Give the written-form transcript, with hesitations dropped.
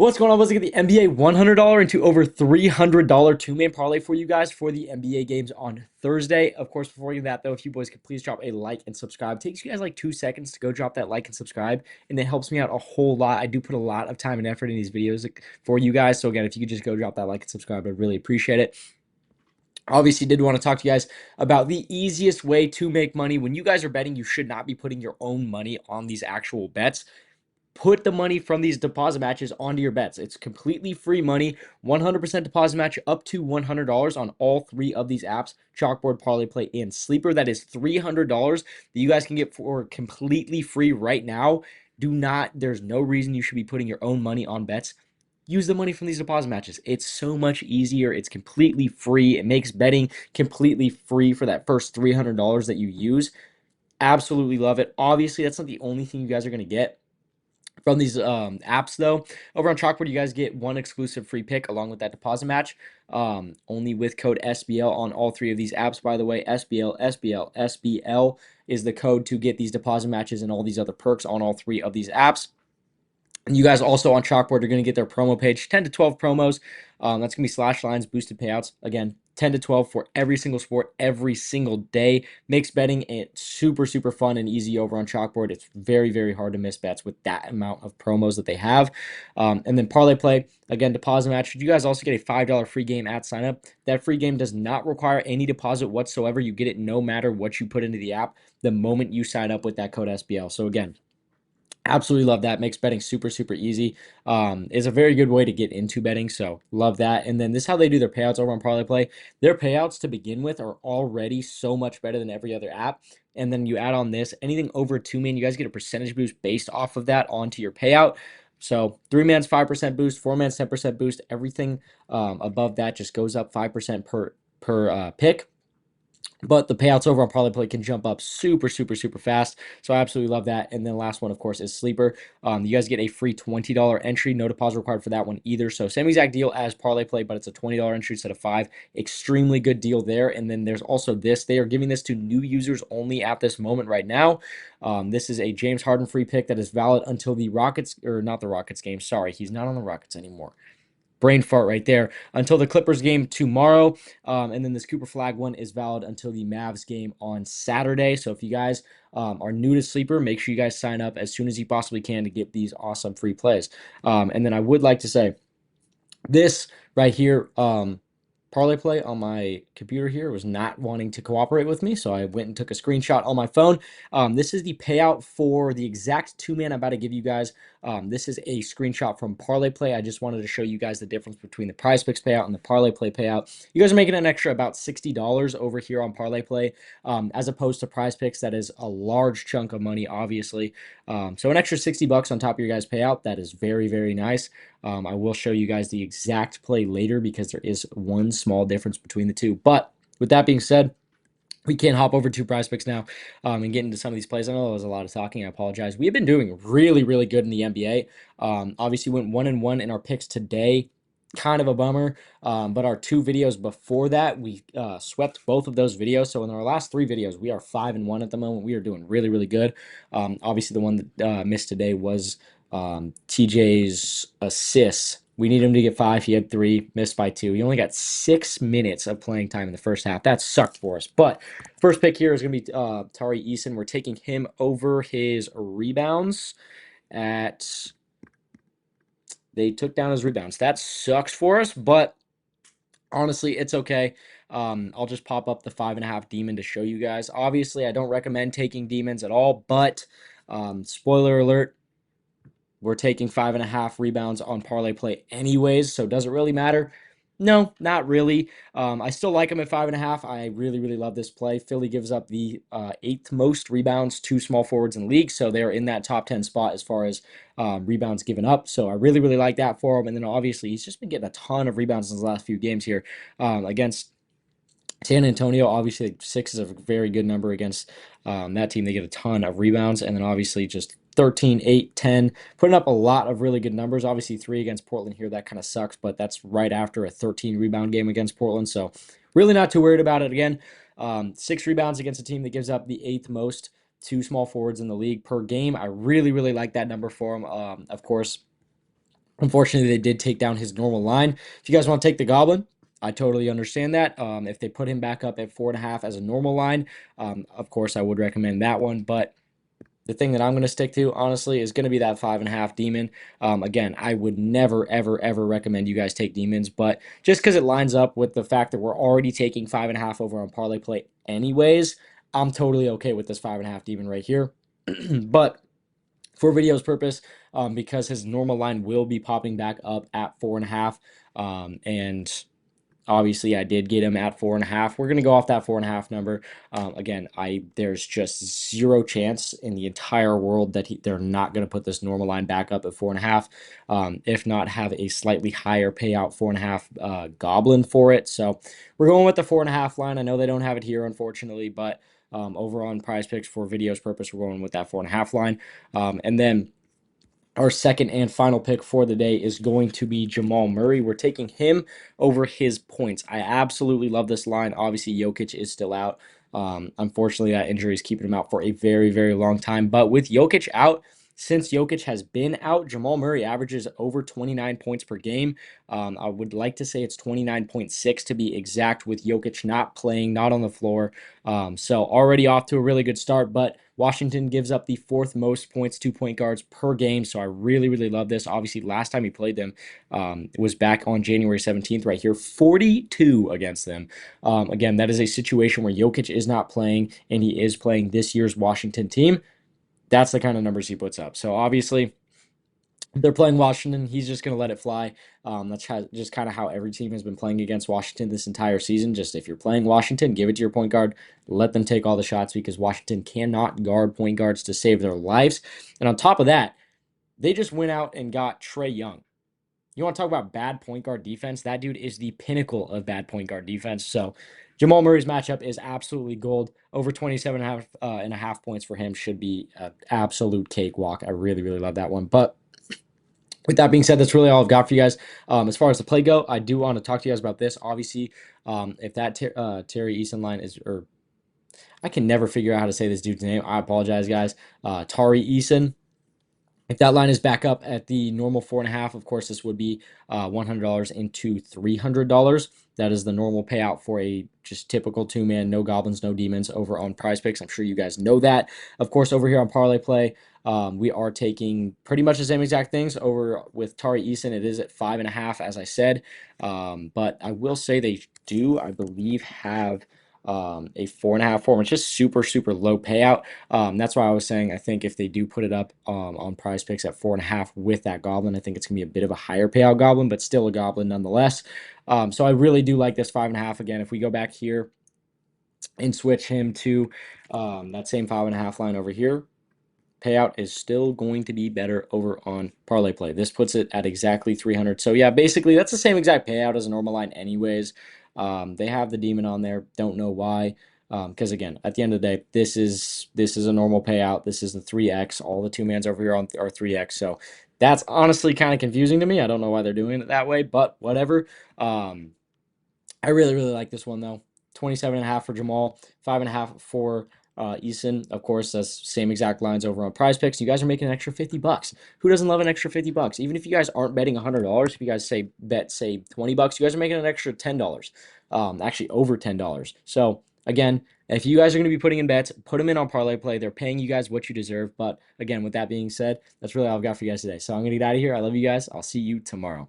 What's going on? Let's get the NBA $100 into over $300 two-man parlay for you guys for the NBA games on Thursday. Of course, before we get that, though, if you boys could please drop a like and subscribe. It takes you guys like 2 seconds to go drop that like and subscribe, and it helps me out a whole lot. I do put a lot of time and effort in these videos for you guys. So again, if you could just go drop that like and subscribe, I'd really appreciate it. Obviously, did want to talk to you guys about the easiest way to make money. When you guys are betting, you should not be putting your own money on these actual bets. Put the money from these deposit matches onto your bets. It's completely free money, 100% deposit match up to $100 on all three of these apps: Chalkboard, Parlay Play, and Sleeper. That is $300 that you guys can get for completely free right now. There's no reason you should be putting your own money on bets. Use the money from these deposit matches. It's so much easier. It's completely free. It makes betting completely free for that first $300 that you use. Absolutely love it. Obviously, that's not the only thing you guys are going to get from these apps, though. Over on Chalkboard, you guys get one exclusive free pick along with that deposit match, only with code SBL on all three of these apps. By the way, SBL, SBL, SBL is the code to get these deposit matches and all these other perks on all three of these apps. And you guys also on Chalkboard are going to get their promo page, 10 to 12 promos. That's going to be slash lines, boosted payouts. Again, 10 to 12 for every single sport, every single day. Makes betting it super, super fun and easy over on Chalkboard. It's very, very hard to miss bets with that amount of promos that they have. And then Parlay Play, again, deposit match. You guys also get a $5 free game at sign up. That free game does not require any deposit whatsoever. You get it no matter what you put into the app the moment you sign up with that code SBL. So again, absolutely love that. Makes betting super, super easy. Is a very good way to get into betting, so love that. And then this is how they do their payouts over on Parlay Play. Their payouts to begin with are already so much better than every other app. And then you add on this, anything over 2 man, you guys get a percentage boost based off of that onto your payout. So 3-man's 5% boost, 4-man's 10% boost. Everything above that just goes up 5% per pick. But the payouts over on Parlay Play can jump up super, super, super fast. So I absolutely love that. And then last one, of course, is Sleeper. You guys get a free $20 entry. No deposit required for that one either. So same exact deal as Parlay Play, but it's a $20 entry instead of $5. Extremely good deal there. And then there's also this. They are giving this to new users only at this moment right now. This is a James Harden free pick that is valid until the Rockets, or not the Rockets game. Sorry, he's not on the Rockets anymore. Brain fart right there. Until the Clippers game tomorrow. And then this Cooper Flag one is valid until the Mavs game on Saturday. So if you guys are new to Sleeper, make sure you guys sign up as soon as you possibly can to get these awesome free plays. And then I would like to say this right here, Parlay Play on my computer here was not wanting to cooperate with me, so I went and took a screenshot on my phone. This is the payout for the exact 2-man I'm about to give you guys. This is a screenshot from Parlay Play. I just wanted to show you guys the difference between the Prizepicks payout and the Parlay Play payout. You guys are making an extra about $60 over here on Parlay Play, as opposed to Prizepicks. That is a large chunk of money, obviously. So an extra $60 on top of your guys' payout. That is very, very nice. I will show you guys the exact play later because there is one small difference between the two. But with that being said, we can hop over to Prizepicks now and get into some of these plays. I know there was a lot of talking. I apologize. We have been doing really, really good in the NBA. Obviously, went 1-1 in our picks today. Kind of a bummer. But our 2 videos before that, we swept both of those videos. So in our last 3 videos, we are 5-1 at the moment. We are doing really, really good. Obviously, the one that missed today was TJ's assists. We need him to get 5. He had 3, missed by 2. He only got 6 minutes of playing time in the first half. That sucked for us. But first pick here is going to be Tari Eason. We're taking him over his rebounds at... They took down his rebounds. That sucks for us, but honestly, it's okay. I'll just pop up the 5.5 demon to show you guys. Obviously, I don't recommend taking demons at all, but spoiler alert, we're taking 5.5 rebounds on Parlay Play anyways, so does it really matter? No, not really. I still like him at 5.5. I really, really love this play. Philly gives up the 8th most rebounds to small forwards in the league, so they're in that top 10 spot as far as rebounds given up. So I really, really like that for him. And then obviously he's just been getting a ton of rebounds in the last few games here against San Antonio. Obviously 6 is a very good number against that team. They get a ton of rebounds, and then obviously just 13, 8, 10, putting up a lot of really good numbers. Obviously 3 against Portland here, that kind of sucks, but that's right after a 13 rebound game against Portland, so really not too worried about it. Again, 6 rebounds against a team that gives up the 8th most to small forwards in the league per game. I really, really like that number for him. Of course, Unfortunately, they did take down his normal line. If you guys want to take the Goblin, I totally understand that. If they put him back up at 4.5 as a normal line, of course, I would recommend that one. But the thing that I'm going to stick to, honestly, is going to be that 5.5 demon. Again, I would never, ever, ever recommend you guys take demons, but just because it lines up with the fact that we're already taking 5.5 over on parlay play, anyways, I'm totally okay with this 5.5 demon right here. But for video's purpose, because his normal line will be popping back up at 4.5, and obviously, I did get him at 4.5. We're gonna go off that 4.5 number. Again, there's just zero chance in the entire world that they're not gonna put this normal line back up at 4.5. If not, have a slightly higher payout 4.5 goblin for it. So we're going with the 4.5 line. I know they don't have it here, unfortunately, but over on Prizepicks for video's purpose, we're going with that 4.5 line. And then our second and final pick for the day is going to be Jamal Murray. We're taking him over his points. I absolutely love this line. Obviously, Jokic is still out. Unfortunately, that injury is keeping him out for a very, very long time. But with Jokic out, since Jokic has been out, Jamal Murray averages over 29 points per game. I would like to say it's 29.6 to be exact, with Jokic not playing, not on the floor. So already off to a really good start, but Washington gives up the fourth most points to point guards per game. So I really, really love this. Obviously, last time he played them was back on January 17th right here, 42 against them. Again, that is a situation where Jokic is not playing and he is playing this year's Washington team. That's the kind of numbers he puts up. So obviously, if they're playing Washington, he's just going to let it fly. That's just kind of how every team has been playing against Washington this entire season. Just if you're playing Washington, give it to your point guard. Let them take all the shots, because Washington cannot guard point guards to save their lives. And on top of that, they just went out and got Trae Young. You want to talk about bad point guard defense? That dude is the pinnacle of bad point guard defense. So Jamal Murray's matchup is absolutely gold. Over 27.5 points for him should be an absolute cakewalk. I really, really love that one. But with that being said, that's really all I've got for you guys. As far as the play go, I do want to talk to you guys about this. Obviously, if that Tari Eason line is, or I can never figure out how to say this dude's name. I apologize, guys. Tari Eason. If that line is back up at the normal 4.5, of course, this would be $100 into $300. That is the normal payout for a just typical two-man, no goblins, no demons over on Prizepicks. I'm sure you guys know that. Of course, over here on Parlay Play, we are taking pretty much the same exact things. Over with Tari Eason, it is at 5.5, as I said. But I will say they do, I believe, have a 4.5 form. It's just super, super low payout. That's why I was saying I think if they do put it up on Prizepicks at 4.5 with that goblin, I think it's gonna be a bit of a higher payout goblin, but still a goblin nonetheless. So I really do like this 5.5. Again, if we go back here and switch him to that same 5.5 line over here, payout is still going to be better over on Parlay Play. This puts it at exactly 300. So yeah, basically that's the same exact payout as a normal line anyways. They have the demon on there. Don't know why. Because again, at the end of the day, this is a normal payout. This is the 3x. All the two-mans over here are 3x. So that's honestly kind of confusing to me. I don't know why they're doing it that way, but whatever. I really, really like this one though. 27.5 for Jamal, 5.5 for Eason. Of course, that's same exact lines over on Prizepicks. You guys are making an extra $50. Who doesn't love an extra $50? Even if you guys aren't betting $100, if you guys bet $20, you guys are making an extra $10. Actually over $10. So again, if you guys are going to be putting in bets, put them in on Parlay Play. They're paying you guys what you deserve. But again, with that being said, that's really all I've got for you guys today. So I'm going to get out of here. I love you guys. I'll see you tomorrow.